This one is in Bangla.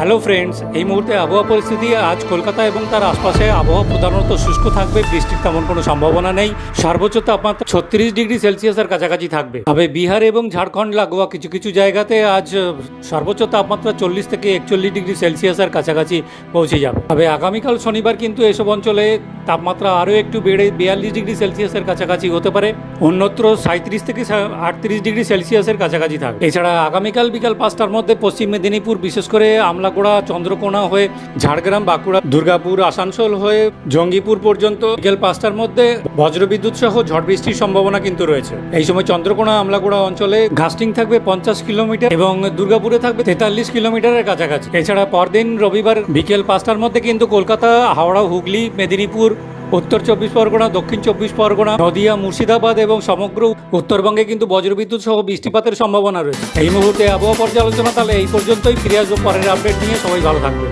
হ্যালো ফ্রেন্ডস, এই মুহূর্তে আবহাওয়া পরিস্থিতি আজ কলকাতা এবং তার আশপাশে আবহাওয়া প্রধানত শুষ্ক থাকবে। বৃষ্টির তেমন কোনো সম্ভাবনা নেই। সর্বোচ্চ তাপমাত্রা 36 ডিগ্রি সেলসিয়াসের কাছাকাছি থাকবে। তবে বিহার এবং ঝাড়খণ্ড লাগোয়া কিছু কিছু জায়গাতে আজ সর্বোচ্চ তাপমাত্রা 40 থেকে 41 ডিগ্রি সেলসিয়াসের কাছাকাছি পৌঁছে যাবে। তবে আগামীকাল শনিবার কিন্তু এসব অঞ্চলে তাপমাত্রা আরও একটু বেড়ে 42 ডিগ্রি সেলসিয়াসের কাছাকাছি হতে পারে। অন্যত্র 37 থেকে 38 ডিগ্রি সেলসিয়াসের কাছাকাছি থাকবে। এছাড়া আগামীকাল বিকাল 5টার মধ্যে পশ্চিম মেদিনীপুর, বিশেষ করে আমলাগোড়া, চন্দ্রকোনা হয়ে ঝাড়গ্রাম, বাঁকুড়া, দুর্গাপুর, আসানসোল হয়ে জঙ্গিপুর পর্যন্ত বিকেল 5টার মধ্যে বজ্রবিদ্যুৎ সহ ঝড় বৃষ্টির সম্ভাবনা কিন্তু রয়েছে। এই সময় চন্দ্রকোনা, আমলাগোড়া অঞ্চলে গাস্টিং থাকবে 50 কিলোমিটার এবং দুর্গাপুরে থাকবে 43 কিলোমিটারের কাছাকাছি। এছাড়া পরদিন রবিবার বিকেল 5টার মধ্যে কিন্তু কলকাতা, হাওড়া, হুগলি, মেদিনীপুর, উত্তর 24 পরগনা, দক্ষিণ 24 পরগনা, নদিয়া, মুর্শিদাবাদ এবং সমগ্র উত্তরবঙ্গে কিন্তু বজ্রবিদ্যুৎ সহ বৃষ্টিপাতের সম্ভাবনা রয়েছে। এই মুহূর্তে আবহাওয়া পর্যালোচনা তাহলে এই পর্যন্তই। ফিরে আসবো পরের আপডেট নিয়ে। সবাই ভালো থাকবে।